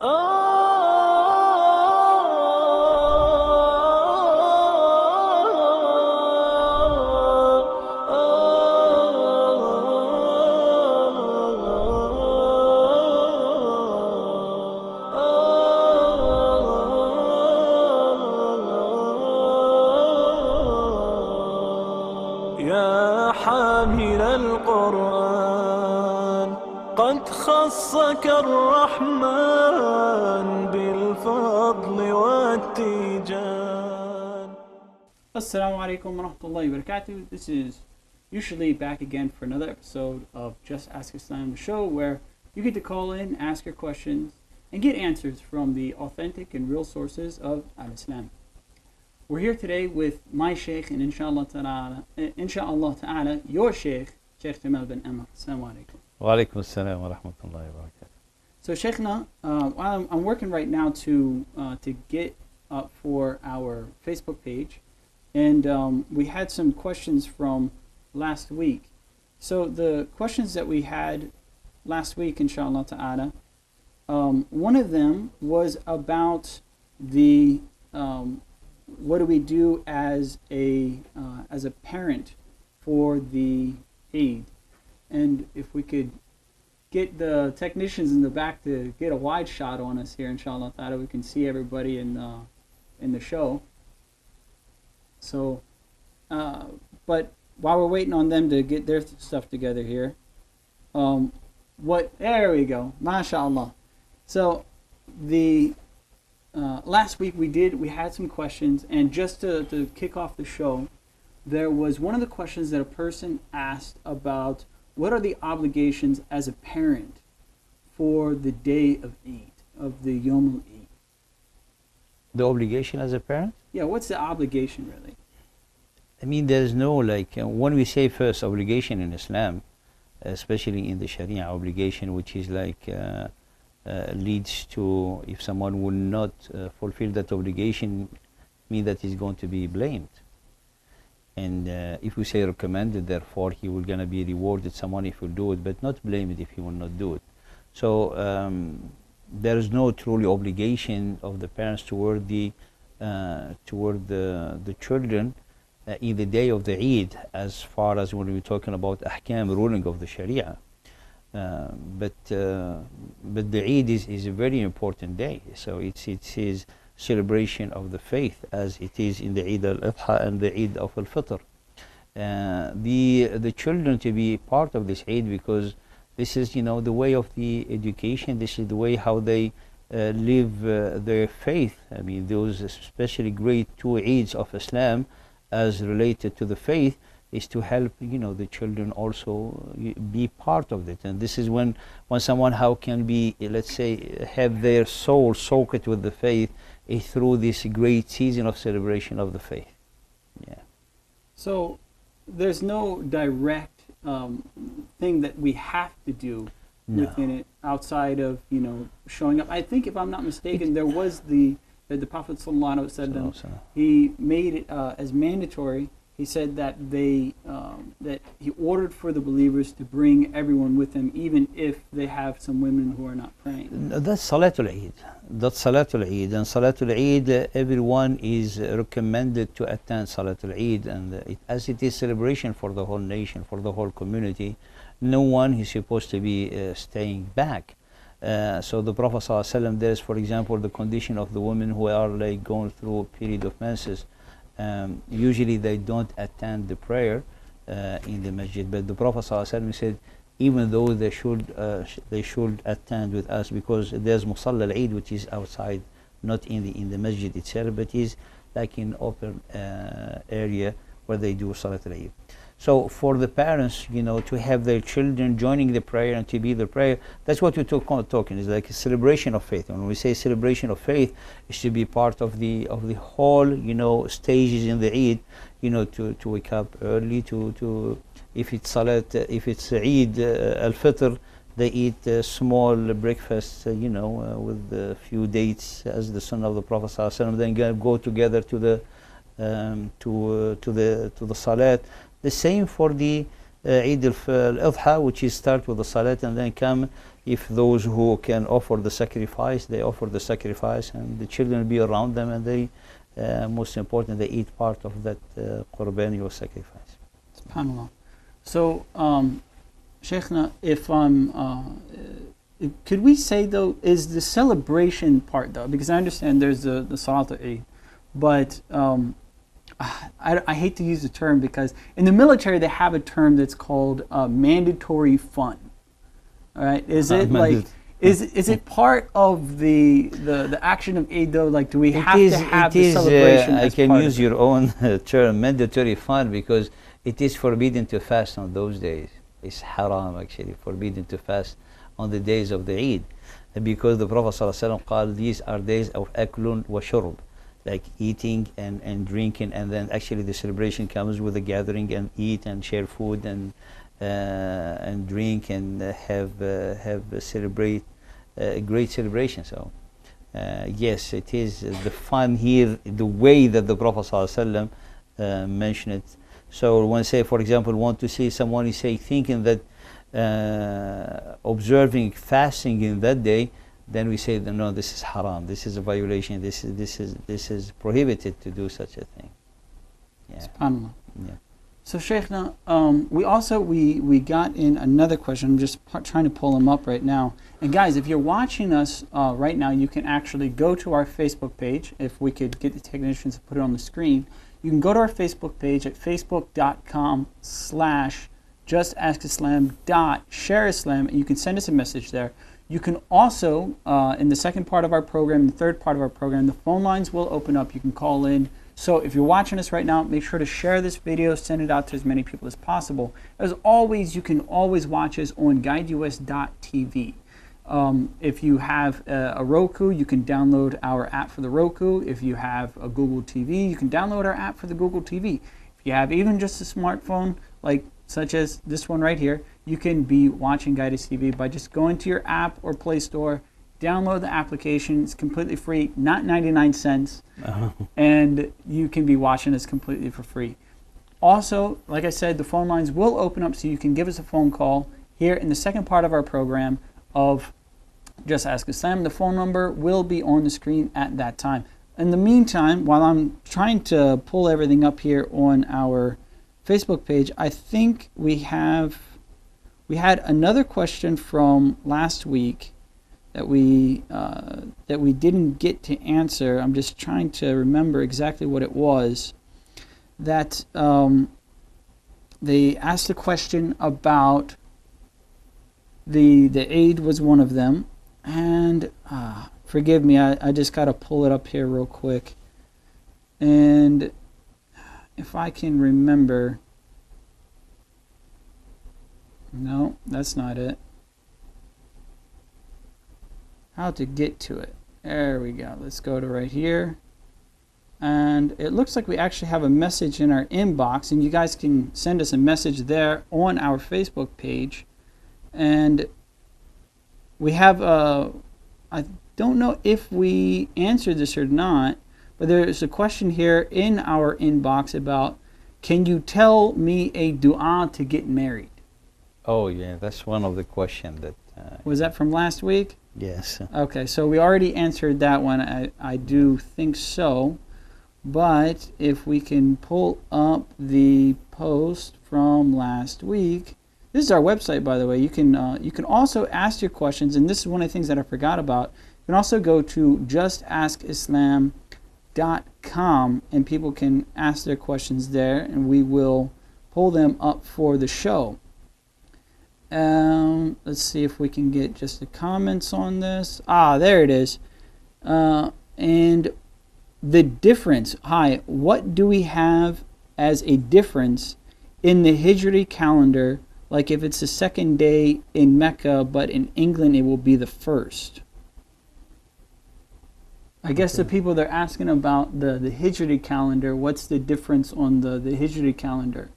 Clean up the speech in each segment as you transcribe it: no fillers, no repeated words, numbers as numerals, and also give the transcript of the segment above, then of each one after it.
يا حامل القرآن قد خصك الرحمن بالفضل والتيجان. Assalamu alaikum wa rahmatullahi wa barakatuh. This is usually back again for another episode of Just Ask Islam, the show where you get to call in, ask your questions, and get answers from the authentic and real sources of Al-Islam. We're here today with my Shaykh and inshallah ta'ala, your Shaykh, Shaykh Jamal bin Amr. Assalamu alaikum. Wa alaikum assalam wa rahmatullahi wa barakatuh. So Shaykhna, I'm working right now to get up for our Facebook page, and we had some questions from last week. So the questions that we had last week, inshallah ta'ala, one of them was about the what do we do as a parent for the Eid, and if we could get the technicians in the back to get a wide shot on us here, inshallah ta'ala, we can see everybody in the show. So, but while we're waiting on them to get their stuff together here, there we go, mashallah. So the last week we had some questions, and just to kick off the show, there was one of the questions that a person asked about what are the obligations as a parent for the day of Eid, of the Yom al-Eid. The obligation as a parent? Yeah, what's the obligation really? I mean, there's no, when we say first obligation in Islam, especially in the Sharia obligation, which is leads to, if someone will not fulfill that obligation, mean that he's going to be blamed. And if we say recommended, therefore he will gonna be rewarded, someone if he will do it, but not blamed if he will not do it. So there is no truly obligation of the parents toward the children in the day of the Eid, as far as when we're talking about ahkam ruling of the Sharia. But the Eid is a very important day. So it's his celebration of the faith, as it is in the Eid al-Adha and the Eid of al-Fitr. The children to be part of this Eid, because this is, the way of the education. This is the way how they live their faith. I mean, those especially great two Eids of Islam, as related to the faith, is to help the children also be part of it. And this is when someone how can be, let's say, have their soul soaked with the faith, is through this great season of celebration of the faith. Yeah. So there's no direct thing that we have to do within it, outside of showing up. I think, if I'm not mistaken, there was the Prophet ﷺ, he made it as mandatory. He said that that he ordered for the believers to bring everyone with them, even if they have some women who are not praying. That's Salatul Eid. That's Salatul Eid. And Salatul Eid, everyone is recommended to attend Salatul Eid. And as it is celebration for the whole nation, for the whole community, no one is supposed to be staying back. So the Prophet ﷺ, there's, for example, the condition of the women who are going through a period of menses. Usually they don't attend the prayer in the masjid, but the Prophet ﷺ said, even though they should attend with us, because there's Musalla al-Eid, which is outside, not in the masjid itself, but is like in open area where they do Salat al-Eid. So for the parents, to have their children joining the prayer and to be the prayer, that's what we're talking. It's like a celebration of faith. When we say celebration of faith, it should be part of the whole, stages in the Eid. To wake up early, to if it's Salat, if it's Eid al-Fitr, they eat a small breakfast, with a few dates, as the Sunnah of the Prophet ﷺ. Then go together to the Salat. The same for the Eid al-Adha, which is start with the salat and then come. If those who can offer the sacrifice, they offer the sacrifice, and the children will be around them, and they, most important, they eat part of that qurbani or sacrifice. SubhanAllah. So, Shaykhna, if could we say though, is the celebration part though, because I understand there's the Salat al-Eid, but I hate to use the term because in the military they have a term that's called mandatory fun. All right, is it like is it part of the action of Eid though? Like, do we have to have the celebration? I can use your own term, mandatory fun, because it is forbidden to fast on those days. It's haram, actually, forbidden to fast on the days of the Eid, because the Prophet ﷺ called these are days of aklun wa shurb, like eating and drinking, and then actually the celebration comes with a gathering and eat and share food and drink and have celebrate a great celebration. So yes, it is the fun here, the way that the Prophet ﷺ mentioned it. So when, say, for example, want to see someone is say thinking that observing fasting in that day, then we say that, no, this is haram, this is a violation, this is prohibited to do such a thing. Yeah. SubhanAllah. Yeah. So Shaykhna, we got in another question. I'm just trying to pull them up right now. And guys, if you're watching us right now, you can actually go to our Facebook page. If we could get the technicians to put it on the screen, you can go to our Facebook page at facebook.com/justaskislam.shareislam, and you can send us a message there. You can also, in the second part of our program, the third part of our program, the phone lines will open up. You can call in. So if you're watching us right now, make sure to share this video, send it out to as many people as possible. As always, you can always watch us on guideus.tv. If you have a Roku, you can download our app for the Roku. If you have a Google TV, you can download our app for the Google TV. If you have even just a smartphone, like such as this one right here, you can be watching Guidus TV by just going to your app or Play Store, download the application. It's completely free, not 99 cents, and you can be watching us completely for free. Also, like I said, the phone lines will open up so you can give us a phone call here in the second part of our program of Just Ask Islam. The phone number will be on the screen at that time. In the meantime, while I'm trying to pull everything up here on our Facebook page, I think we had another question from last week that we didn't get to answer. I'm just trying to remember exactly what it was. That they asked a question about the Eid was one of them, and forgive me, I just got to pull it up here real quick, and if I can remember, no, that's not it. How to get to it. There we go. Let's go to right here. And it looks like we actually have a message in our inbox, and you guys can send us a message there on our Facebook page. And we have I don't know if we answered this or not, but there's a question here in our inbox about, can you tell me a dua to get married? Oh yeah, that's one of the questions that. Was that from last week? Yes. Okay, so we already answered that one. I do think so. But if we can pull up the post from last week, this is our website, by the way. You can also ask your questions, and this is one of the things that I forgot about. You can also go to justaskislam.com, and people can ask their questions there, and we will pull them up for the show. Let's see if we can get just the comments on this. There it is. And the difference. Hi, what do we have as a difference in the Hijri calendar? Like if it's the second day in Mecca, but in England it will be the first. I guess the people they're asking about the Hijri calendar. What's the difference on the Hijri calendar?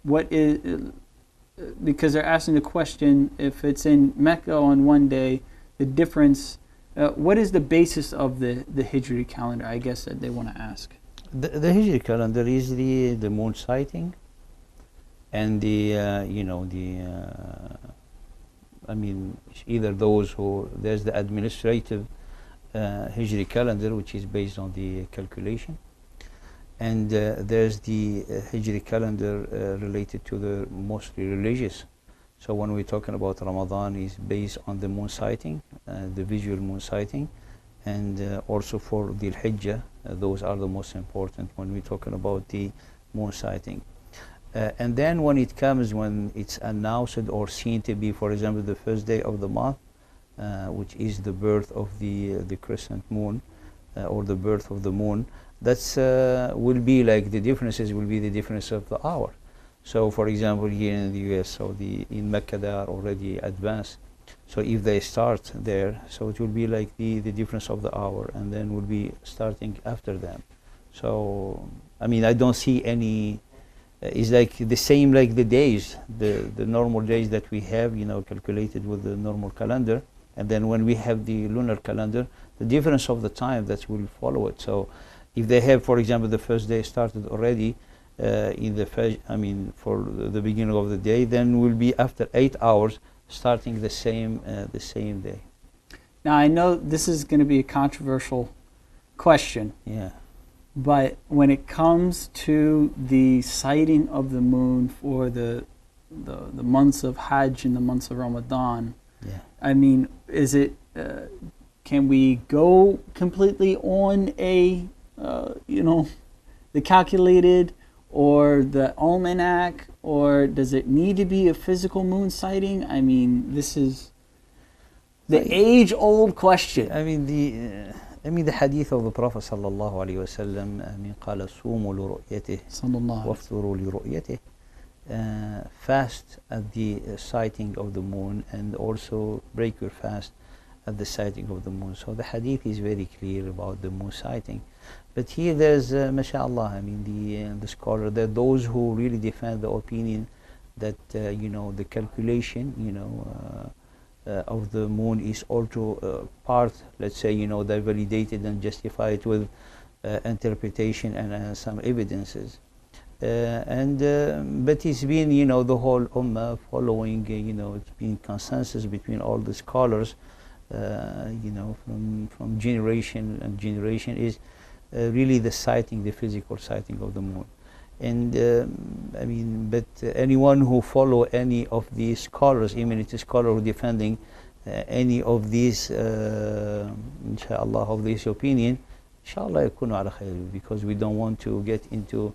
What is, because they're asking the question, if it's in Mecca on one day, the difference, what is the basis of the Hijri calendar, I guess that they want to ask? The Hijri calendar is the moon sighting and the you know the I mean either those who there's the administrative Hijri calendar, which is based on the calculation, and there's the Hijri calendar related to the mostly religious. So when we're talking about Ramadan, is based on the moon sighting, the visual moon sighting, and also for the Hijjah, those are the most important when we're talking about the moon sighting. And then when it comes, when it's announced or seen to be, for example, the first day of the month, which is the birth of the crescent moon, or the birth of the moon, that's will be like the differences will be the difference of the hour. So for example, here in the US, so in Mecca they are already advanced. So if they start there, so it will be like the difference of the hour, and then will be starting after them. So I mean, I don't see any. It's like the same like the days, the normal days that we have, you know, calculated with the normal calendar, and then when we have the lunar calendar, the difference of the time that will follow it. So if they have, for example, the first day started already in the for the beginning of the day, then will be after 8 hours starting the same day. Now I know this is going to be a controversial question. Yeah. But when it comes to the sighting of the moon for the months of Hajj and the months of Ramadan, Yeah. I mean, is it? Can we go completely on a the calculated or the almanac, or does it need to be a physical moon sighting? I mean, this is the age-old question. I mean the hadith of the Prophet sallallahu alaihi wasallam. I mean, قال صوموا لرؤيته وافطروا لرؤيته. Fast at the sighting of the moon, and also break your fast at the sighting of the moon. So the hadith is very clear about the moon sighting. But here there's, mashallah, I mean the scholar, that those who really defend the opinion that the calculation, of the moon is also part, let's say, they validated and justified with interpretation and some evidences. But it's been, the whole ummah following, it's been consensus between all the scholars, from generation and generation, is really the sighting, the physical sighting of the moon. And but anyone who follow any of these scholars, even if it's a scholar who defending any of these, inshallah, of this opinion, inshallah yakunu ala khayr, because we don't want to get into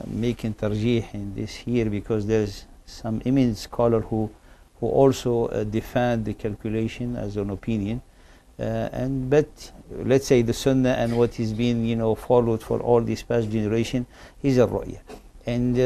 making tarjih in this here, because there's some eminent scholar who also defend the calculation as an opinion, but let's say the sunnah and what is being followed for all this past generation is a ru'ya. And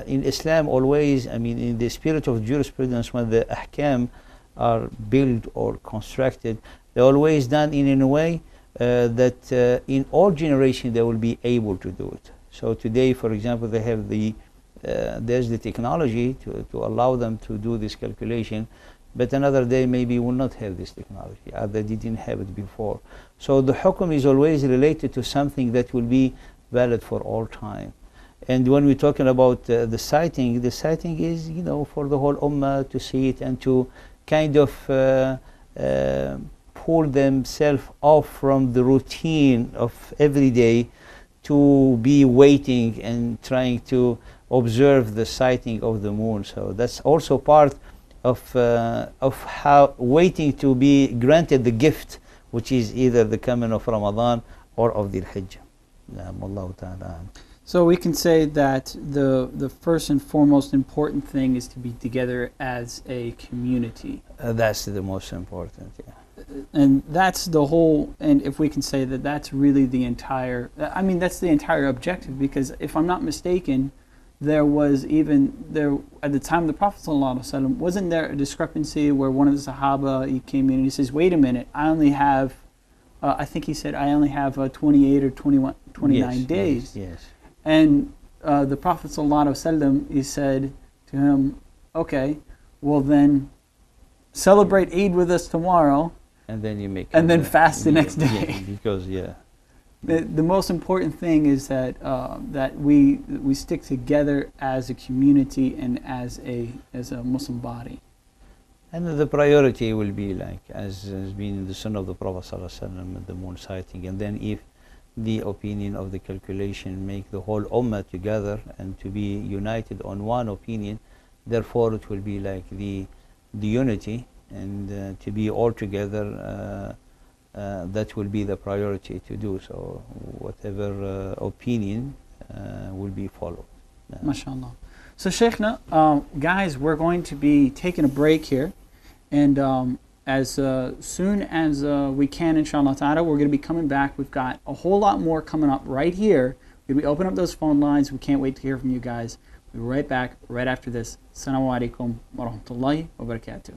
in Islam always, in the spirit of jurisprudence, when the ahkam are built or constructed, they're always done in a way that in all generations they will be able to do it. So today, for example, they have there's the technology to allow them to do this calculation, but another day maybe will not have this technology, they didn't have it before. So the hukum is always related to something that will be valid for all time. And when we're talking about the sighting is, for the whole ummah to see it and to kind of pull themselves off from the routine of every day, to be waiting and trying to observe the sighting of the moon. So that's also part of how waiting to be granted the gift, which is either the coming of Ramadan or of the Hijjah. Wallahu ta'ala. So we can say that the first and foremost important thing is to be together as a community. That's the most important, yeah. And that's the whole, and if we can say that that's really the entire, that's the entire objective, because if I'm not mistaken, there was at the time of the Prophet ﷺ, wasn't there a discrepancy where one of the Sahaba, he came in and he says, wait a minute, I only have, I think he said, I only have 28 or 29 days. Yes. And the Prophet ﷺ, he said to him, okay, well then celebrate Eid with us tomorrow, and then you make and then fast the next day. Yeah, because the most important thing is that we stick together as a community and as a Muslim body. And the priority will be like, as has been the Sunnah of the Prophet ﷺ, the moon sighting. And then if the opinion of the calculation make the whole ummah together and to be united on one opinion, therefore it will be like the unity, and to be all together, that will be the priority to do. So whatever opinion will be followed. MashaAllah. So Shaykhna, guys, we're going to be taking a break here, and as soon as we can, inshallah ta'ala, we're going to be coming back. We've got a whole lot more coming up right here. We're going to be opening up those phone lines. We can't wait to hear from you guys. We'll be right back right after this. Assalamu alaikum wa rahmatullahi wa barakatuh.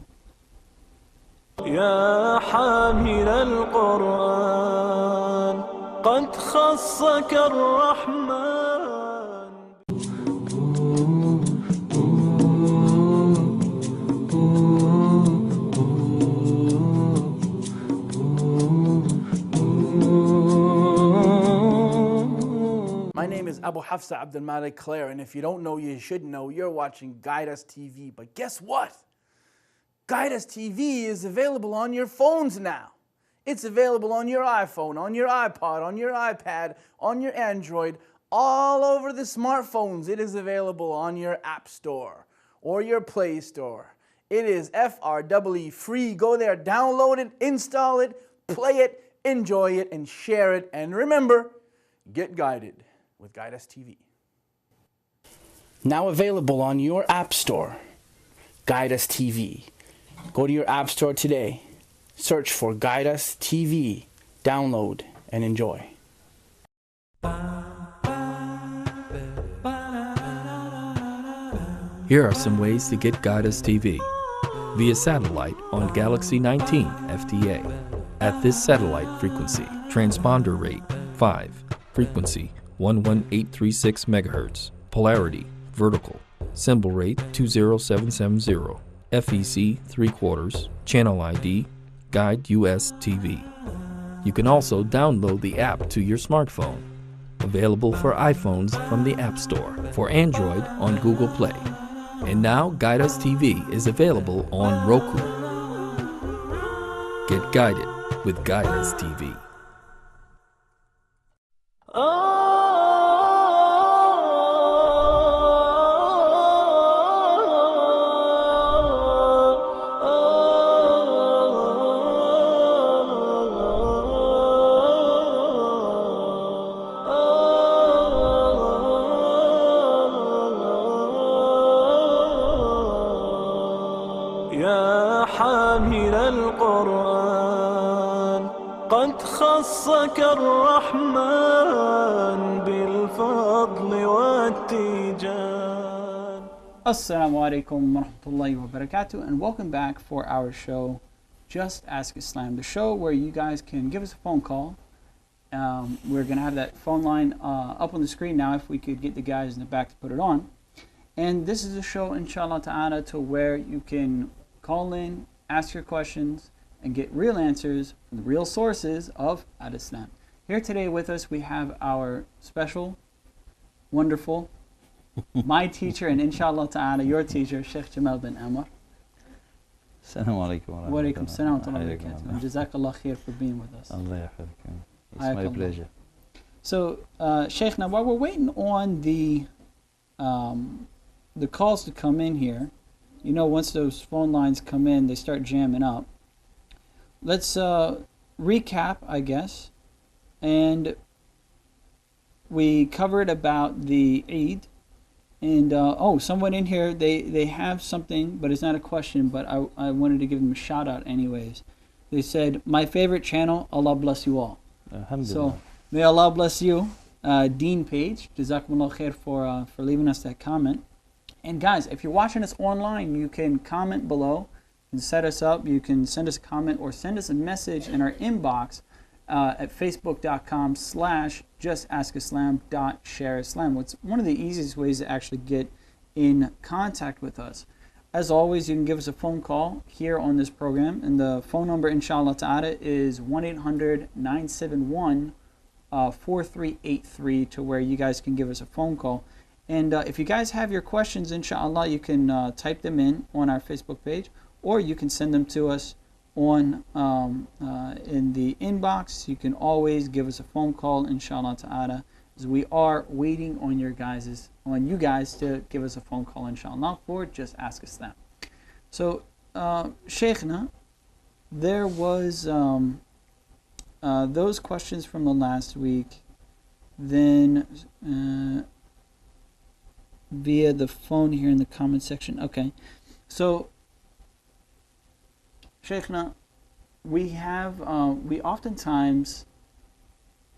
يا حامل القرآن قد خصك الرحمن. My name is Abu Hafsa Abdul Malik Clare, and if you don't know, you should know. You're watching Guide Us TV. But guess what? Guide Us TV is available on your phones now. It's available on your iPhone, on your iPod, on your iPad, on your Android, all over the smartphones. It is available on your App Store or your Play Store. It is FREE free. Go there, download it, install it, play it, enjoy it, and share it. And remember, get guided with Guide Us TV. Now available on your App Store, Guide Us TV. Go to your App Store today, search for Guide Us TV, download, and enjoy. Here are some ways to get Guide Us TV. Via satellite on Galaxy 19 FTA. At this satellite frequency, transponder rate 5, frequency 11836 MHz, polarity vertical, symbol rate 20770. FEC 3/4, channel ID, Guide US TV. You can also download the app to your smartphone. Available for iPhones from the App Store, for Android on Google Play. And now Guide Us TV is available on Roku. Get guided with Guide Us TV. يا حامل القرآن قد خصك الرحمن بالفضل والتيجان. Assalamu alaikum wa rahmatullahi wa barakatuh, and welcome back for our show, Just Ask Islam, the show where you guys can give us a phone call. We're going to have that phone line up on the screen now if we could get the guys in the back to put it on. And this is a show, inshallah ta'ala, to where you can call in, ask your questions, and get real answers from the real sources of Al-Islam. Here today with us we have our special, wonderful, my teacher, and inshallah ta'ala your teacher, Sheikh Jamal bin Amr. Assalamu alaikum Wa alaikum assalam wa rahmatullahi wa barakatuh. And Jazakallah khair for being with us. Allah yahfadkum. It's my Ayakallah. pleasure. So, Sheikh, now while we're waiting on the calls to come in here, you know, once those phone lines come in, they start jamming up. Let's recap, I guess. And we covered about the Eid. And, someone in here, they have something, but it's not a question, but I wanted to give them a shout out anyways. They said, my favorite channel, Allah bless you all. Alhamdulillah. So, may Allah bless you. Dean Page, Jazakumullah khair for leaving us that comment. And guys, if you're watching us online, you can comment below and set us up. You can send us a comment or send us a message in our inbox at facebook.com/justaskislam.shareislam. It's one of the easiest ways to actually get in contact with us. As always, you can give us a phone call here on this program, and the phone number, inshallah ta'ala, is 1-800-971-1010. 4383 to where you guys can give us a phone call. And if you guys have your questions, inshallah, you can type them in on our Facebook page, or you can send them to us on in the inbox. You can always give us a phone call, inshallah ta'ala, as we are waiting on you guys to give us a phone call, inshallah, or just ask us that. So, Shaykhna, there was those questions from the last week. Then via the phone here in the comment section. Okay, so Shaykhna, we have we oftentimes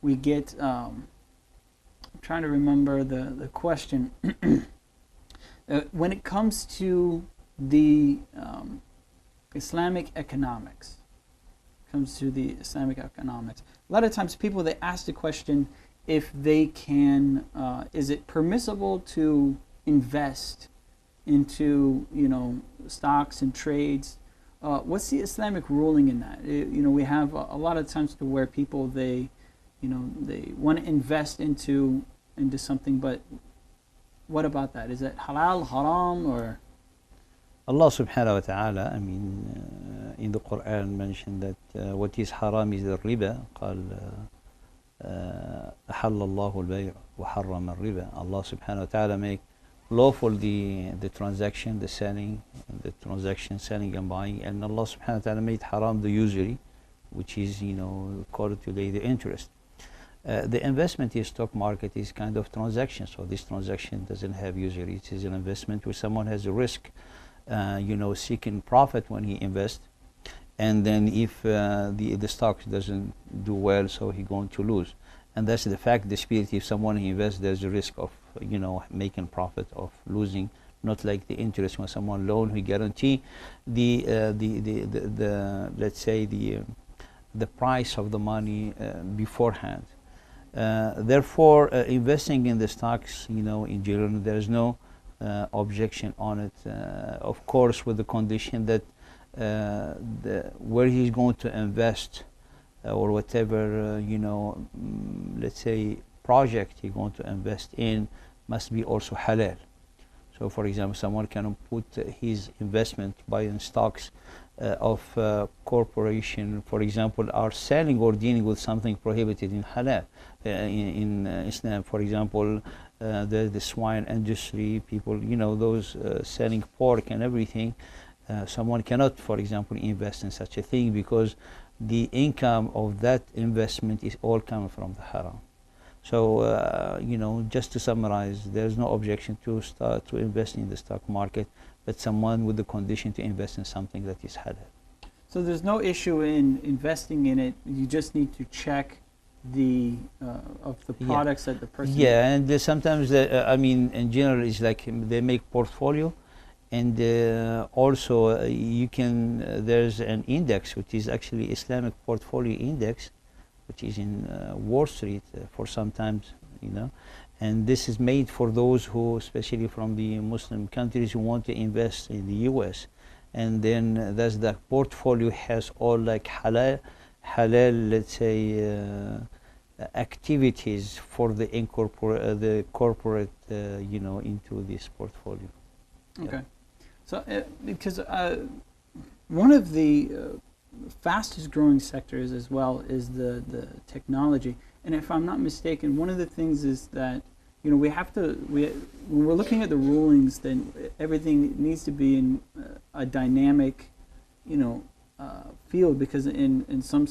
we get I'm trying to remember the question when it comes to the Islamic economics. A lot of times people, they ask the question if they can, is it permissible to invest into, stocks and trades? What's the Islamic ruling in that? We have a lot of times to where people, they want to invest into something, but what about that? Is it halal, haram, or? Allah subhanahu wa ta'ala, in the Quran mentioned that what is haram is the riba. قال أحل الله البيع وحرم الربا. Allah subhanahu wa ta'ala make lawful the transaction, the selling and buying, and Allah subhanahu wa ta'ala made haram the usury, which is called today the interest. The investment in stock market is kind of transaction, so this transaction doesn't have usury. It is an investment where someone has a risk, seeking profit when he invests, and then if the stock doesn't do well, so he's going to lose. And that's the fact, the spirit. If someone invests, there's a risk of making profit, of losing. Not like the interest when someone loan, we guarantee the let's say the price of the money beforehand. Therefore, investing in the stocks, in general, there is no objection on it. Of course, with the condition that where he's going to invest or whatever, let's say project he's going to invest in must be also halal. So, for example, someone can put his investment buying stocks of corporation, for example, are selling or dealing with something prohibited in halal. In Islam, for example, the swine industry, people, those selling pork and everything, someone cannot, for example, invest in such a thing because the income of that investment is all coming from the haram. So, just to summarize, there's no objection to start to invest in the stock market, but someone with the condition to invest in something that is halal. So there's no issue in investing in it. You just need to check the of the products that the person. Yeah, and sometimes in general, it's like they make portfolio, and also you can. There's an index which is actually Islamic Portfolio Index, which is in Wall Street for sometimes, and this is made for those who, especially from the Muslim countries, who want to invest in the U.S. And then that's the portfolio has all like halal, let's say, activities for the corporate, into this portfolio. Okay, so because one of the fastest growing sectors as well is the technology, and if I'm not mistaken, one of the things is that we have to when we're looking at the rulings, then everything needs to be in a dynamic field, because in some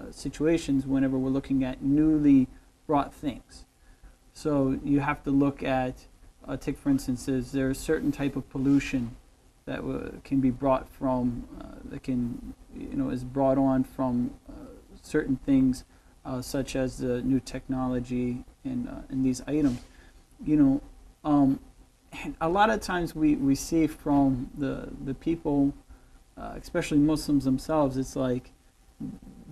situations, whenever we're looking at newly brought things, so you have to look at take for instance, is there a certain type of pollution that can be brought from that can is brought on from certain things such as the new technology in these items, and a lot of times we see from the people, especially Muslims themselves, it's like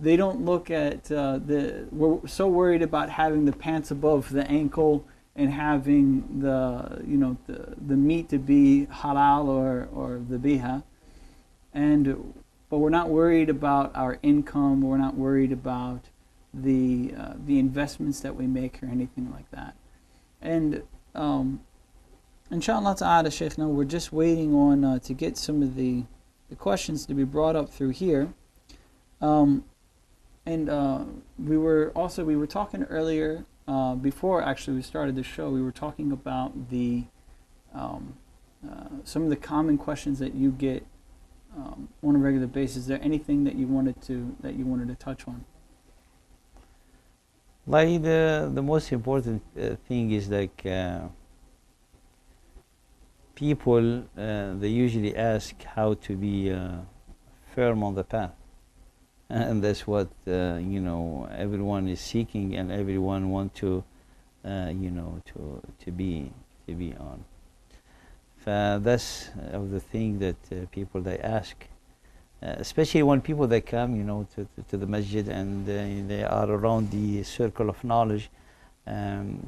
they don't look at we're so worried about having the pants above the ankle and having the meat to be halal or the biha, but we're not worried about our income. We're not worried about the investments that we make or anything like that. And inshallah ta'ala, Shaykhna, we're just waiting on to get some of the questions to be brought up through here. And we were talking earlier, before actually we started the show, we were talking about the some of the common questions that you get on a regular basis. Is there anything that you wanted to touch on? Like the most important thing is like people they usually ask how to be firm on the path, and that's what everyone is seeking and everyone want to to be on. That's of the thing that people they ask, especially when people they come to the masjid and they are around the circle of knowledge, and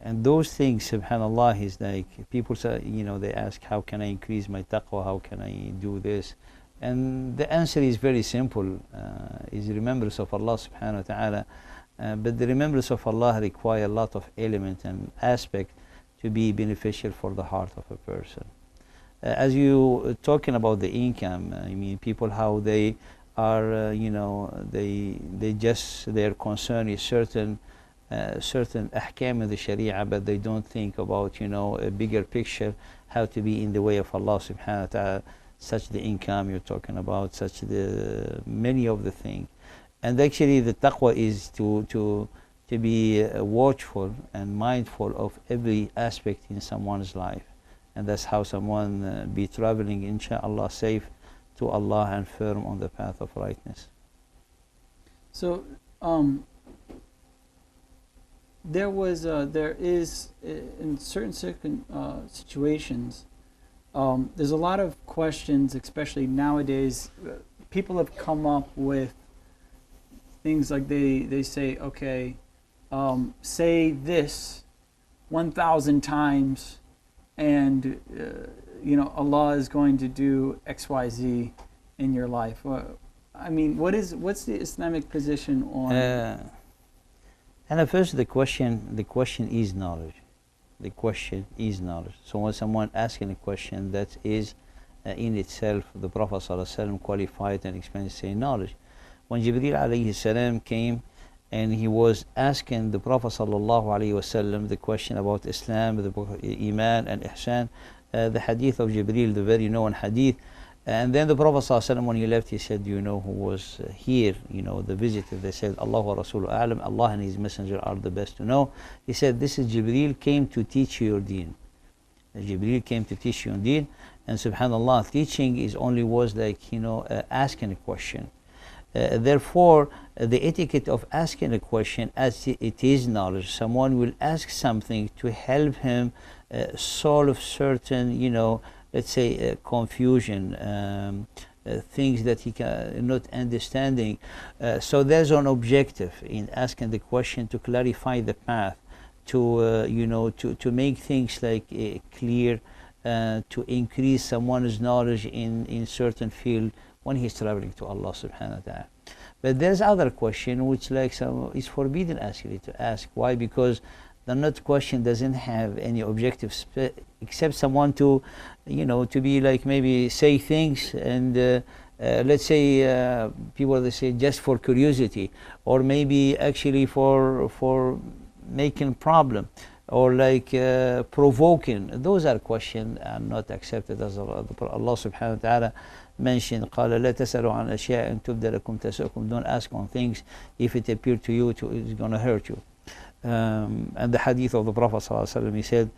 those things, subhanallah, is like people say, they ask, how can I increase my taqwa, how can I do this? And the answer is very simple, is remembrance of Allah subhanahu wa ta'ala, but the remembrance of Allah require a lot of element and aspect to be beneficial for the heart of a person. As you talking about the income, I mean, people how they are, their concern is certain ahkam of the Sharia, but they don't think about a bigger picture, how to be in the way of Allah subhanahu wa ta'ala, such the income you're talking about, such the many of the things. And actually the taqwa is to be watchful and mindful of every aspect in someone's life. And that's how someone be traveling, inshallah, safe to Allah and firm on the path of rightness. So, there is, in certain situations, there's a lot of questions, especially nowadays. People have come up with things like they say, okay, say this 1,000 times, and Allah is going to do XYZ in your life. I mean, what's the Islamic position on? And at first, the question is knowledge. The question is knowledge. So when someone asking a question, that is in itself, the Prophet ﷺ qualified and explained, saying knowledge. When Jibreel alayhi salam came and he was asking the Prophet ﷺ the question about Islam, the Iman and Ihsan, the hadith of Jibreel, the very known hadith. And then the Prophet ﷺ, when he left, he said, do you know who was here, the visitor? They said, Allah wa Rasuluhu a'lam, Allah and His Messenger are the best to know. He said, this is Jibreel came to teach you your deen. Jibreel came to teach you your deen. And subhanallah, teaching is only was like, asking a question. Therefore, the etiquette of asking a question, as it is knowledge, someone will ask something to help him solve certain, let's say confusion, things that he can not understanding. So there's an objective in asking the question to clarify the path, to make things like clear, to increase someone's knowledge in certain field when he's traveling to Allah subhanahu wa ta'ala. But there's other question which is forbidden actually to ask. Why? Because the not question doesn't have any objective except someone to be like maybe say things and let's say people they say just for curiosity, or maybe actually for making problem, or like provoking. Those are questions are not accepted, as Allah subhanahu wa ta'ala mentioned. قال لا تسألوا عن أشياء إن تبد لكم تسؤكم. Don't ask on things if it appear to you it's going to hurt you. And the hadith of the Prophet ﷺ, he said,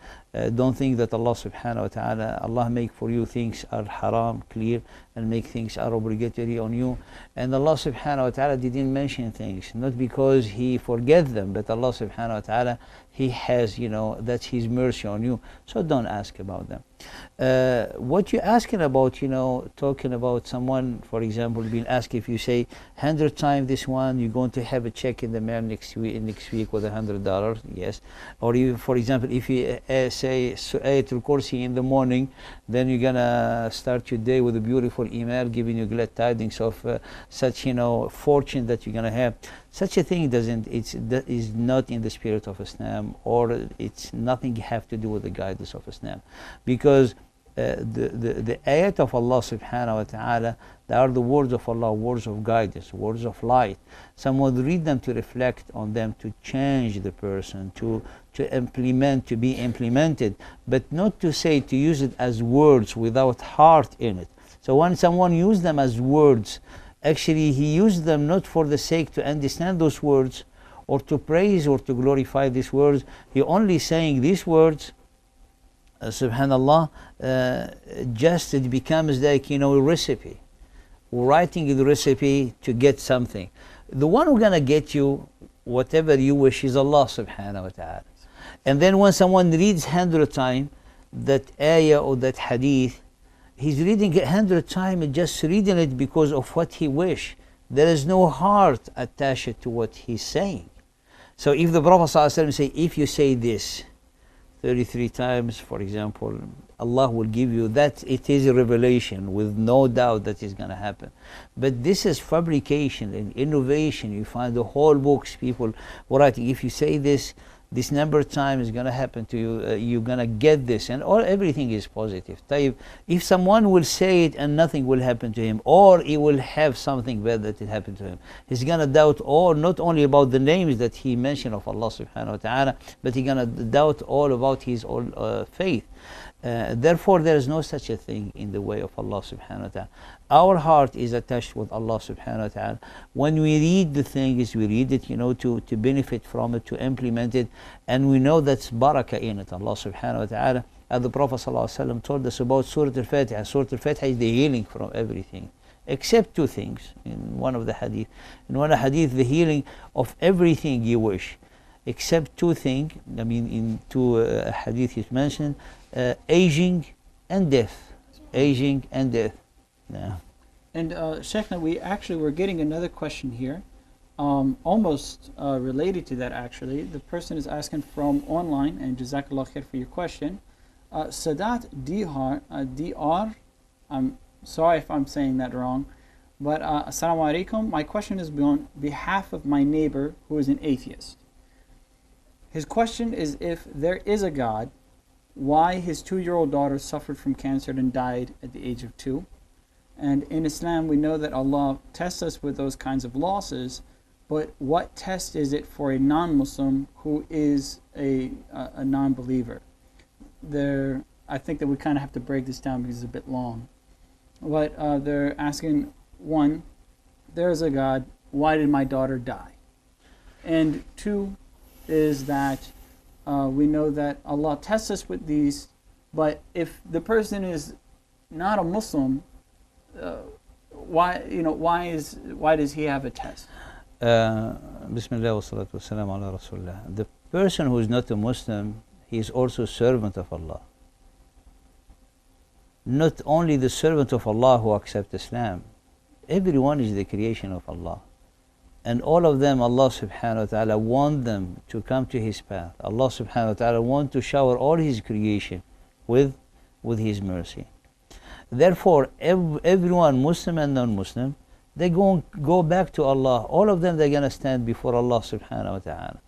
don't think that Allah subhanahu wa ta'ala, Allah make for you things are haram, clear, and make things are obligatory on you. And Allah subhanahu wa ta'ala didn't mention things, not because He forget them, but Allah subhanahu wa ta'ala, He has, that's His mercy on you. So don't ask about them. What you're asking about, talking about someone, for example, being asked, if you say 100 times this one, you're going to have a check in the mail next week with $100, yes. Or even, for example, if you say Ayatul Kursi in the morning, then you're gonna start your day with a beautiful email giving you glad tidings of such, you know, fortune that you're gonna have. Such a thing is not in the spirit of Islam, or it's nothing have to do with the guidance of Islam, because the ayat of Allah subhanahu wa ta'ala, they are the words of Allah, words of guidance, words of light. Someone would read them to reflect on them, to change the person, to implement, to be implemented, but not to say, to use it as words without heart in it. So when someone used them as words, actually he used them not for the sake to understand those words or to praise or to glorify these words. He only saying these words, subhanallah, just it becomes like, you know, a recipe, writing the recipe to get something. The one who's gonna get you whatever you wish is Allah subhanahu wa ta'ala. And then when someone reads 100 times that ayah or that hadith, he's reading it 100 times and just reading it because of what he wish. There is no heart attached to what he's saying. So if the Prophet ﷺ say, if you say this 33 times, for example, Allah will give you that. It is a revelation with no doubt that is going to happen. But this is fabrication and innovation. You find the whole books people writing, if you say this number of times is going to happen to you, you're going to get this, and everything is positive. If someone will say it and nothing will happen to him, or he will have something bad that it happened to him, he's going to doubt all, not only about the names that he mentioned of Allah subhanahu wa ta'ala, but he's going to doubt all about his own faith. Therefore, there is no such a thing in the way of Allah subhanahu wa ta'ala. Our heart is attached with Allah subhanahu wa ta'ala. When we read the things, we read it, you know, to benefit from it, to implement it, and we know that's barakah in it, Allah subhanahu wa ta'ala. As the Prophet sallallahu alaihi wasallam told us about Surah Al-Fatiha. Surah Al-Fatiha is the healing from everything, except two things in one of the hadith. In one hadith, the healing of everything you wish, except two things. I mean, in two hadith is mentioned, aging and death. Aging and death. Yeah. And Sheikhna, we actually were getting another question here, almost related to that actually. The person is asking from online, and Jazakallah khair for your question. Sadat DR, I'm sorry if I'm saying that wrong, but Assalamu alaikum. My question is on behalf of my neighbor who is an atheist. His question is, if there is a God, why his 2-year-old daughter suffered from cancer and died at the age of 2. And in Islam, we know that Allah tests us with those kinds of losses, but what test is it for a non-Muslim who is a non-believer? I think that we kind of have to break this down because it's a bit long. But they're asking, one, there is a God, why did my daughter die? And two is that we know that Allah tests us with these, but if the person is not a Muslim, why does he have a test? Bismillah wa salatu wa salam ala Rasulullah. The person who is not a Muslim, he is also a servant of Allah. Not only the servant of Allah who accept Islam, everyone is the creation of Allah. And all of them, Allah subhanahu wa ta'ala want them to come to His path. Allah subhanahu wa ta'ala want to shower all His creation with His mercy. Therefore, everyone, Muslim and non-Muslim, they go back to Allah. All of them, they're going to stand before Allah subhanahu wa ta'ala.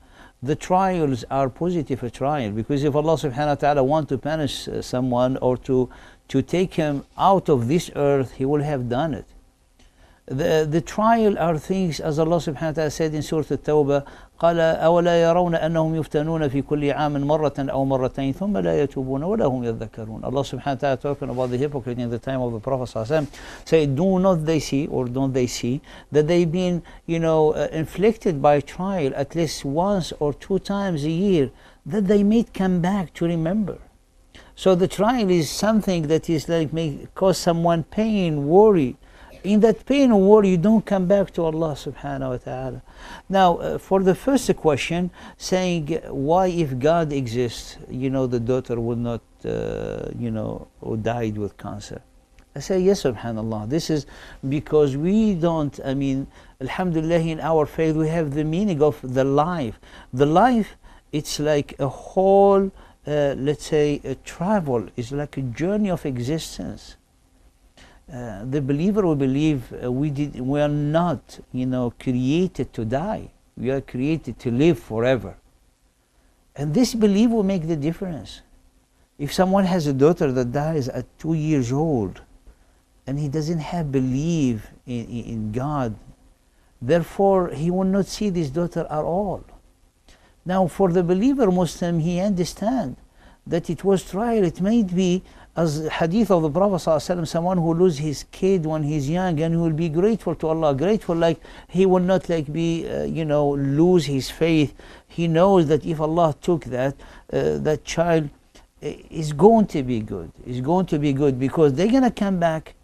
The trials are positive trial, because if Allah subhanahu wa ta'ala want to punish someone or to take him out of this earth, He will have done it. The trial are things, as Allah subhanahu wa ta'ala said in Surah At-Tawbah, قال أولا يرون أنهم يفتنون في كل عام مرة أو مرتين ثم لا يتوبون ولا هم يذكرون. Allah subhanahu wa ta'ala talking about the hypocrite in the time of the Prophet sallallahu alaihi wasallam, say, do not they see, or don't they see that they've been, inflicted by trial at least once or 2 times a year, that they may come back to remember. So the trial is something that is like may cause someone pain, worry. In that pain or worry, you don't come back to Allah subhanahu wa ta'ala. Now, for the first question, saying why if God exists, the daughter would not, or died with cancer. I say, yes, subhanallah. This is because we don't, alhamdulillah, in our faith, we have the meaning of the life. The life, it's like a whole let's say, a travel, is like a journey of existence. The believer will believe we are not, created to die. We are created to live forever. And this belief will make the difference. If someone has a daughter that dies at 2 years old, and he doesn't have belief in God, therefore he will not see this daughter at all. Now for the believer Muslim, he understands that it was trial. It may be, as hadith of the Prophet ﷺ, someone who loses his kid when he's young, and he will be grateful to Allah, grateful, like he will not lose his faith. He knows that if Allah took that child, is going to be good. It's going to be good, because they're going to come back.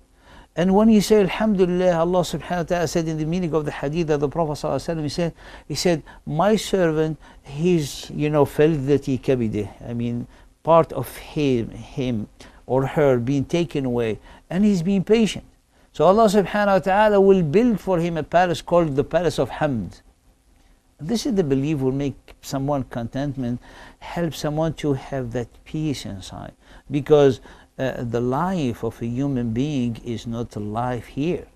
And when you say Alhamdulillah, Allah subhanahu wa ta'ala said in the meaning of the hadith that the Prophet ﷺ he said, my servant, his فلذتي كبده, I mean, part of him or her being taken away, and he's being patient. So Allah subhanahu wa ta'ala will build for him a palace called the Palace of Hamd. This is the belief will make someone contentment, help someone to have that peace inside. Because the life of a human being is not a life here.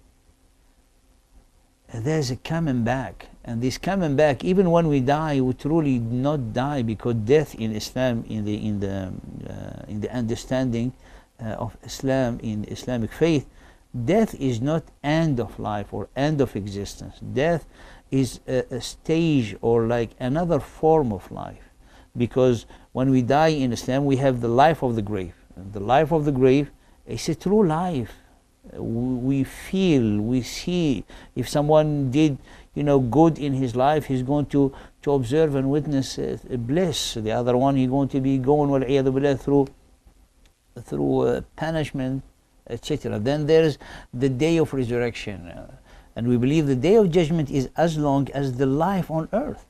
There's a coming back. And this coming back, even when we die, we truly not die, because death in Islam, in the understanding of Islam, in Islamic faith, death is not end of life or end of existence. Death is a stage, or like another form of life. Because when we die in Islam, we have the life of the grave. And the life of the grave is a true life. We feel, we see. If someone did good in his life, he's going to observe and witness bliss. The other one, he's going to be going through punishment, etc. Then there's the day of resurrection. And we believe the day of judgment is as long as the life on earth.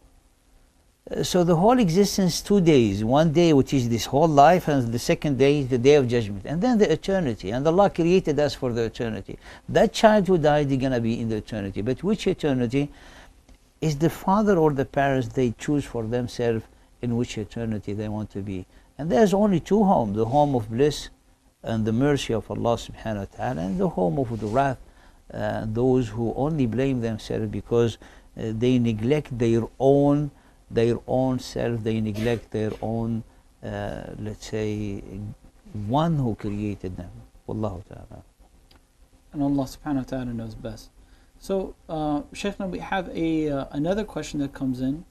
So the whole existence, 2 days. 1 day, which is this whole life, and the second day is the day of judgment. And then the eternity. And Allah created us for the eternity. That child who died, they're going to be in the eternity. But which eternity? Is the father or the parents, they choose for themselves in which eternity they want to be. And there's only two homes: the home of bliss and the mercy of Allah subhanahu wa ta'ala, and the home of the wrath. Those who only blame themselves because they neglect their own self, they neglect their own, let's say, one who created them. Wallahu ta'ala. And Allah subhanahu wa ta'ala knows best. So, Shaykhna, we have another question that comes in.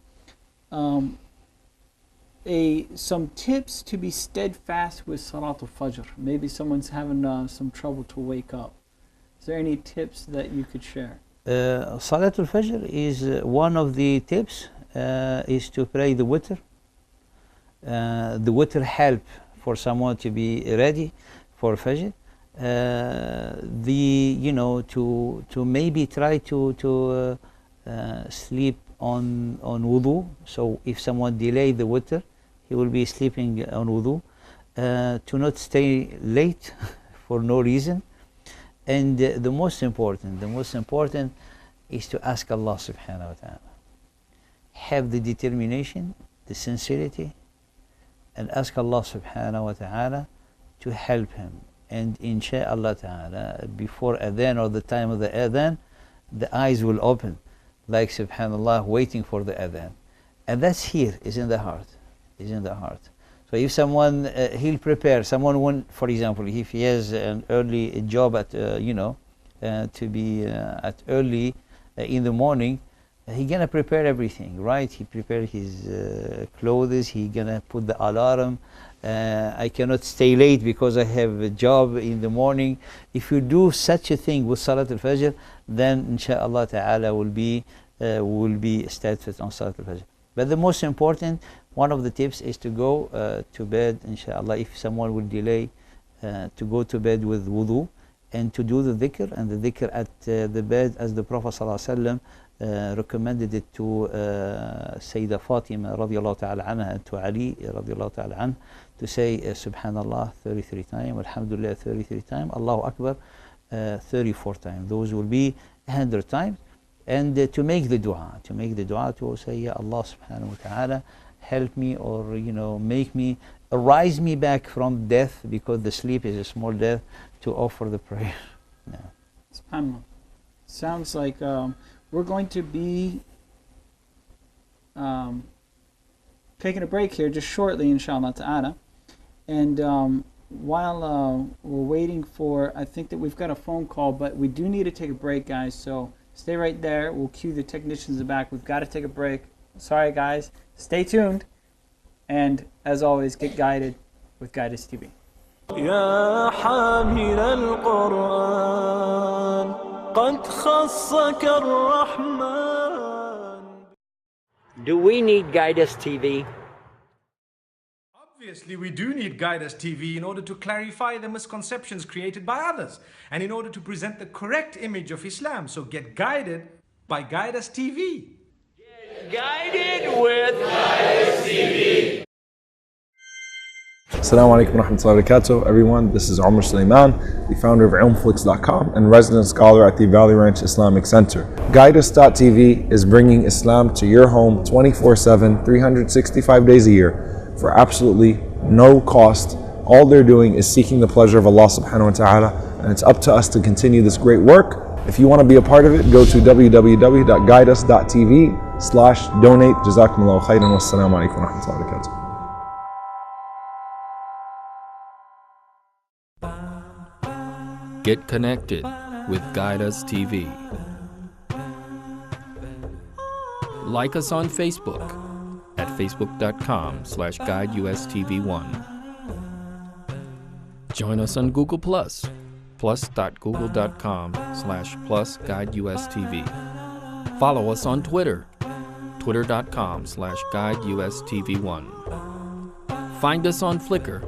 Some tips to be steadfast with Salatul Fajr. Maybe someone's having some trouble to wake up. Is there any tips that you could share? Salatul Fajr is one of the tips, is to pray the witr. The witr help for someone to be ready for Fajr. To maybe try to sleep on wudu. So if someone delay the witr, he will be sleeping on wudu. To not stay late for no reason. And the most important is to ask Allah subhanahu wa ta'ala. Have the determination, the sincerity, and ask Allah subhanahu wa ta'ala to help him. And insha'Allah ta'ala, before adhan or the time of the adhan, the eyes will open, like subhanallah, waiting for the adhan. And that's here, is in the heart, is in the heart. So if someone, he'll prepare, someone, for example, if he has an early job at, to be at early in the morning, he's gonna prepare everything, right? He prepare his clothes, he gonna put the alarm. I cannot stay late because I have a job in the morning. If you do such a thing with Salat al-Fajr, then insha'Allah ta'ala will be steadfast on Salat al-Fajr. But the most important, one of the tips is to go to bed, insha'Allah, if someone will delay, to go to bed with wudu, and to do the dhikr, and the dhikr at the bed, as the Prophet ﷺ recommended it to Sayyidah Fatima radiallahu ta'ala anha, and to Ali radiallahu ta'ala anha, to say Subhanallah 33 times, Alhamdulillah 33 times, Allahu Akbar 34 times. Those will be 100 times. And to make the dua, to say, Ya Allah subhanahu wa ta'ala, help me or make me arise me back from death, because the sleep is a small death, to offer the prayer. No. SubhanAllah. Sounds like we're going to be taking a break here just shortly, inshallah ta'ala. And while we're waiting for, I think that we've got a phone call, but we do need to take a break, guys. So stay right there. We'll cue the technicians in the back. We've got to take a break. Sorry, guys. Stay tuned. And as always, get guided with Guidance TV. يا حامل القرآن قد خصك الرحمن. Do we need Guidance TV? Obviously, we do need Guidance TV in order to clarify the misconceptions created by others and in order to present the correct image of Islam. So get guided by Guidance TV. Guided with Guidance TV. Assalamu alaikum wa rahmatullahi wa barakatuh, everyone. This is Omar Sulaiman, the founder of ilmflix.com and resident scholar at the Valley Ranch Islamic Center. Guidus.tv is bringing Islam to your home 24/7, 365 days a year for absolutely no cost. All they're doing is seeking the pleasure of Allah subhanahu wa ta'ala, and it's up to us to continue this great work. If you want to be a part of it, go to www.guidus.tv/donate. Jazakumullahu khairan. Wassalamu alaikum wa rahmatullahi wa barakatuh. Get connected with Guidus TV. Like us on Facebook at facebook.com/guideustv1. Join us on Google+, plus.google.com/+guideustv. Follow us on Twitter, twitter.com/guideustv1. Find us on Flickr,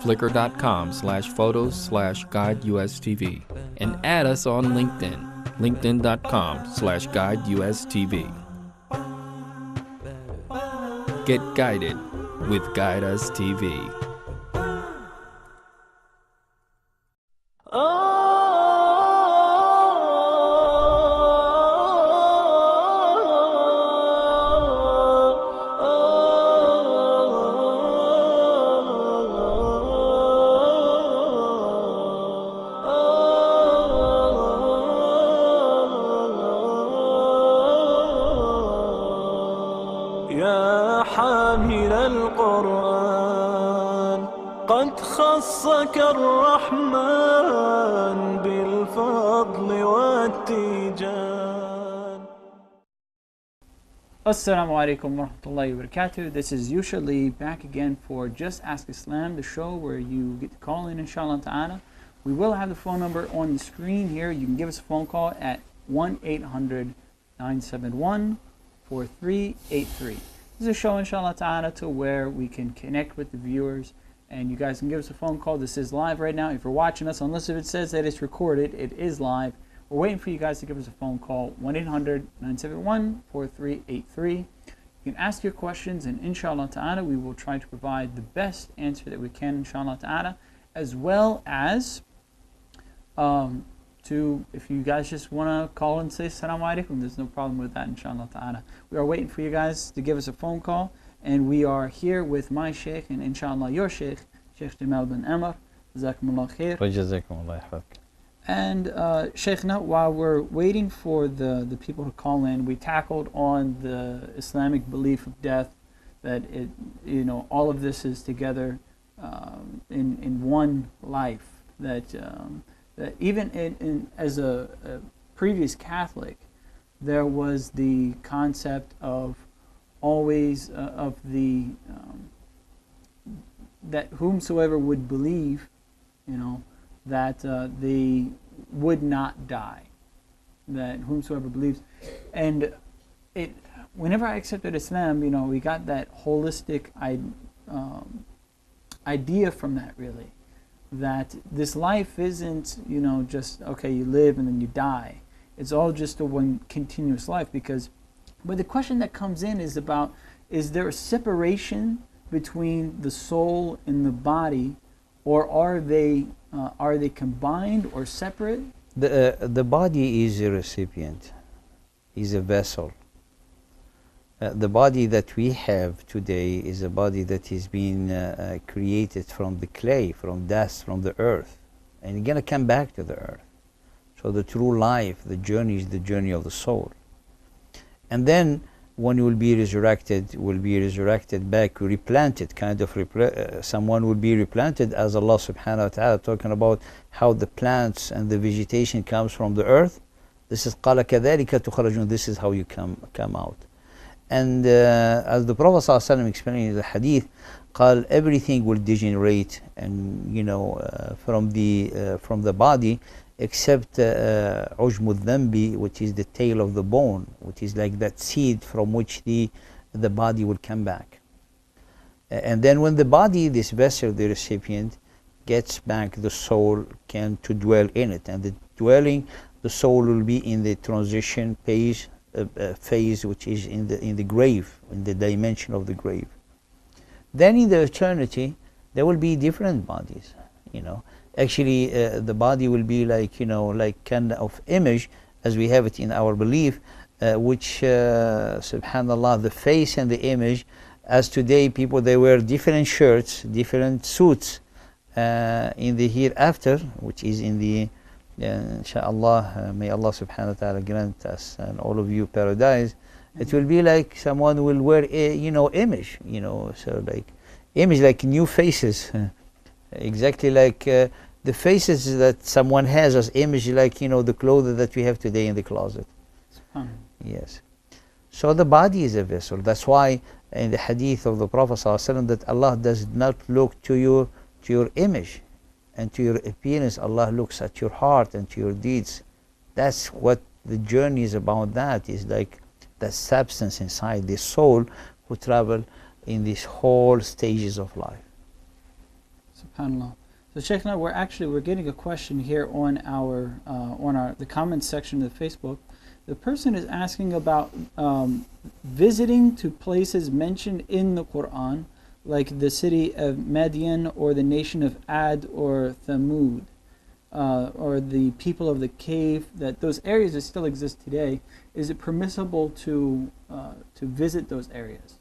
flickr.com/photos/guideustv, and add us on LinkedIn, linkedin.com/guideustv. Get guided with Guidus TV. يا حامل القرآن قد خصك الرحمن بالفضل والتيجان. Assalamu alaikum wa rahmatullahi wa barakatuh. This is Yusha Lee back again for Just Ask Islam, the show where you get to call in, inshallah ta'ala. We will have the phone number on the screen here. You can give us a phone call at 1-800-971-4383. This is a show, inshallah ta'ala, to where we can connect with the viewers, and you guys can give us a phone call. This is live right now. If you're watching us, unless if it says that it's recorded, it is live. We're waiting for you guys to give us a phone call, 1-800-971-4383. You can ask your questions, and inshallah ta'ala, we will try to provide the best answer that we can, inshallah ta'ala, as well as if you guys just want to call and say Assalamu alaikum, there's no problem with that, inshallah ta'ala. We are waiting for you guys to give us a phone call, and we are here with my sheikh and inshallah your sheikh, Sheikh Jamal bin Amr. Jazakumullah khair. And Sheikhna, while we're waiting for the people to call in, we tackled on the Islamic belief of death, that all of this is together in one life, that even as a previous Catholic, there was the concept of always that whomsoever would believe, that they would not die, that whomsoever believes. And whenever I accepted Islam, we got that holistic idea from that, really, that this life isn't, just, okay, you live and then you die. It's all just a one continuous life. But the question that comes in is about, is there a separation between the soul and the body, or are they combined or separate? The body is a recipient, is a vessel. the body that we have today is a body that is being created from the clay, from dust, from the earth, and it's going to come back to the earth. So the true life, the journey is the journey of the soul. And then when you will be resurrected back, replanted, kind of someone will be replanted, as Allah subhanahu wa ta'ala talking about how the plants and the vegetation comes from the earth. This is قَالَ كَذَلِكَ تُخْرَجُونَ. This is how you come out. And as the Prophet ﷺ explained in the hadith, قال everything will degenerate, and from the body, except عجم الذنب, which is the tail of the bone, which is like that seed from which the body will come back. And then when the body, this vessel, the recipient, gets back, the soul can to dwell in it, and the soul will be in the transition phase, which is in the grave, in the dimension of the grave. Then in the eternity, there will be different bodies. Actually, the body will be like kind of image, as we have it in our belief, which, subhanallah, the face and the image, as today people, they wear different shirts, different suits in the hereafter, which is in the, inshallah, may Allah subhanahu wa ta'ala grant us and all of you paradise. It will be like someone will wear a, image, so like image, like new faces. Exactly like the faces that someone has as image, like the clothes that we have today in the closet. Yes. So the body is a vessel. That's why in the hadith of the Prophet ﷺ that Allah does not look to your image and to your appearance. Allah looks at your heart and to your deeds. That's what the journey is about. That is like the substance inside the soul who travel in these whole stages of life. SubhanAllah. So Shaykhna, we're getting a question here on the comments section of Facebook. The person is asking about visiting to places mentioned in the Quran, like the city of Madian or the nation of Ad or Thamud, or the people of the cave. That those areas that still exist today. Is it permissible to visit those areas?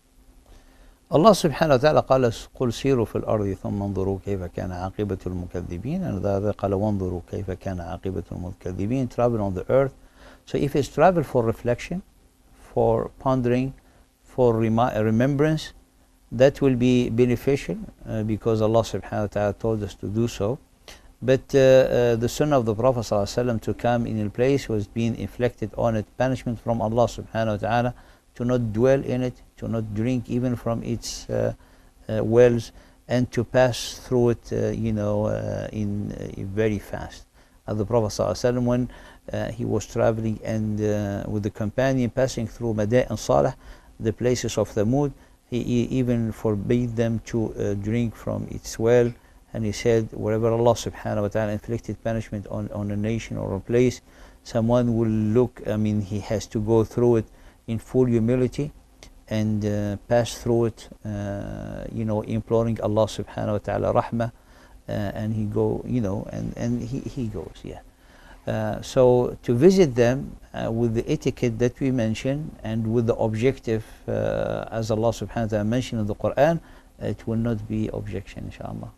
Allah subhanahu wa ta'ala قال قل سيروا في الأرض ثم انظروا كيف كان عاقبة المكذبين, and the other قال وانظروا كيف كان عاقبة المكذبين. Travel on the earth. So if it's travel for reflection, for pondering, for remembrance, that will be beneficial because Allah subhanahu wa ta'ala told us to do so. But the sunnah of the Prophet ﷺ to come in a place was being inflicted on it punishment from Allah subhanahu wa ta'ala, to not dwell in it, to not drink even from its wells, and to pass through it, very fast. As the Prophet ﷺ, when he was traveling and with the companion passing through Madain Salih, the places of Thamud, he even forbade them to drink from its well, and he said, wherever Allah subhanahu wa ta'ala inflicted punishment on a nation or a place, someone will look, he has to go through it in full humility and pass through it, imploring Allah subhanahu wa ta'ala rahmah, and he go, and he goes, so to visit them with the etiquette that we mentioned and with the objective, as Allah subhanahu wa ta'ala mentioned in the Quran, it will not be objection, inshallah.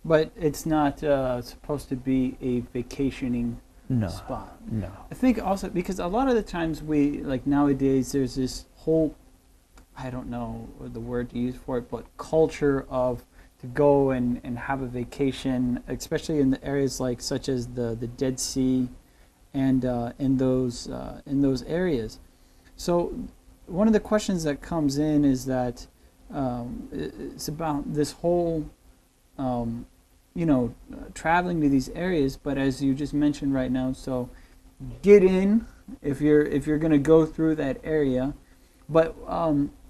But it's not supposed to be a vacationing spot. No. I think also because a lot of the times nowadays there's this whole, I don't know the word to use for it, but culture of to go and have a vacation, especially in the areas such as the Dead Sea and in those areas. So one of the questions that comes in is that it's about this whole traveling to these areas, but as you just mentioned right now, so get in if you're going to go through that area, but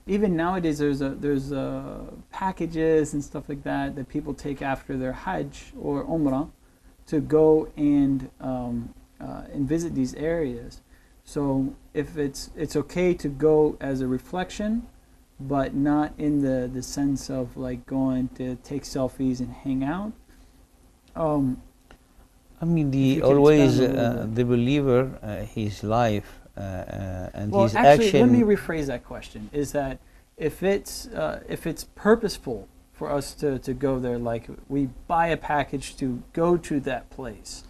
even nowadays there's packages and stuff like that people take after their Hajj or Umrah to go and visit these areas. So if it's okay to go as a reflection, but not in the sense of going to take selfies and hang out. The believer, his life and Well, his actually, action. let me rephrase that question. Is that if it's purposeful for us to go there, like we buy a package to go to that place,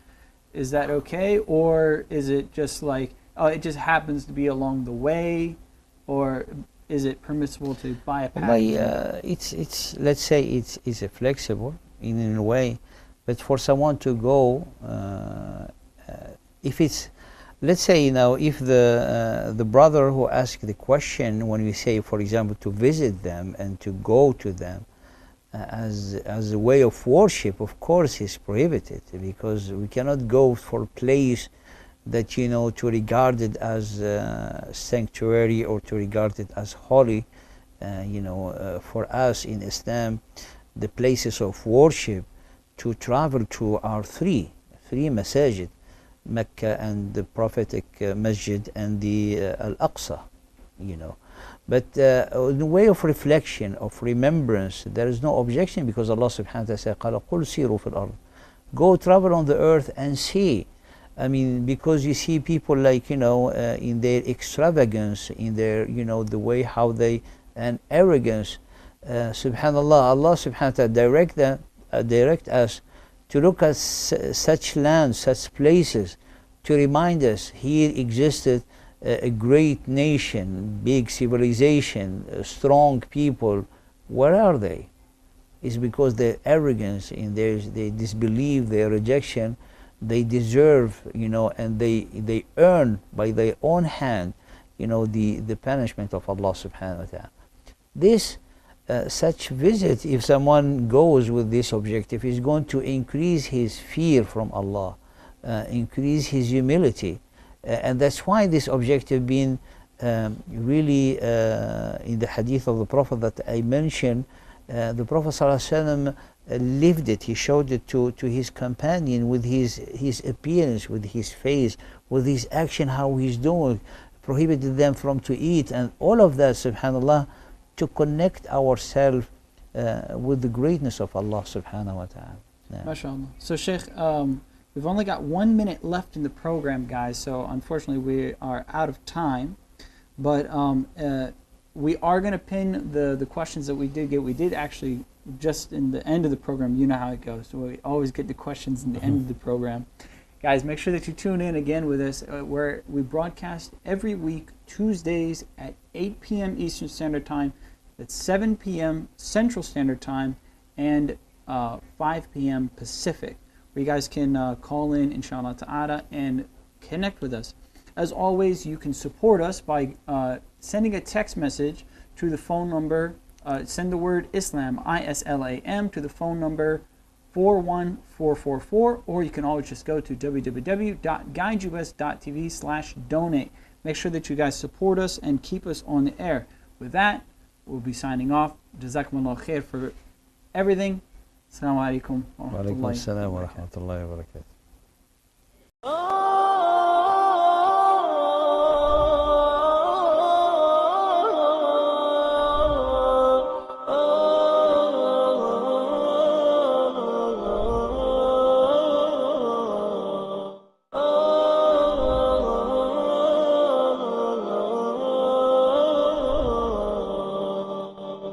is that okay, or is it just like it just happens to be along the way, or is it permissible to buy a package? It's let's say it's flexible in a way, but for someone to go, if it's, let's say, if the brother who asked the question, when we say, for example, to visit them and to go to them as a way of worship, of course is prohibited, because we cannot go for a place that to regard it as sanctuary or to regard it as holy. For us in Islam, the places of worship to travel to are three masajid: Mecca and the prophetic masjid and the Al-Aqsa. But in the way of reflection, of remembrance, there is no objection, because Allah subhanahu wa ta'ala said, قَالَ قُلْ سِيرُوا فِي الْأَرْضِ, go travel on the earth and see. I mean, because you see people like, in their extravagance, in their, the way how they, and arrogance, subhanallah, Allah subhanahu wa ta'ala direct us to look at such lands, such places, to remind us here existed a great nation, big civilization, strong people. Where are they? It's because their arrogance, in their disbelief, their rejection, they deserve, and they earn by their own hand, the punishment of Allah subhanahu wa ta'ala. This such visit, if someone goes with this objective, is going to increase his fear from Allah, increase his humility, and that's why this objective being really in the hadith of the Prophet that I mentioned. The Prophet ﷺ lived it. He showed it to his companion with his appearance, with his face, with his action, how he's doing, prohibited them from to eat, and all of that, subhanallah, to connect ourselves with the greatness of Allah subhanahu wa ta'ala. Yeah. MashaAllah. So Sheikh, we've only got 1 minute left in the program, guys, so unfortunately we are out of time. But we are going to pin the questions that we did get. We did actually, just in the end of the program, you know how it goes. So we always get the questions in the end of the program. Guys, make sure that you tune in again with us, where we broadcast every week, Tuesdays at 8 p.m. Eastern Standard Time. That's 7 p.m. Central Standard Time, and 5 p.m. Pacific, where you guys can call in, inshallah ta'ala, and connect with us. As always, you can support us by sending a text message to the phone number, send the word Islam, ISLAM, to the phone number 41444, or you can always just go to www.guideus.tv/donate. Make sure that you guys support us and keep us on the air. With that, we'll be signing off. Jazakumullah khair for everything. Assalamu alaikum wa rahmatullahi wa barakatuh.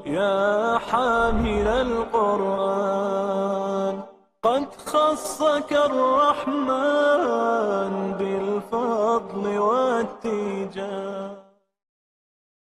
يا حامل القرآن قد خصك الرحمن بالفضل والتيجان.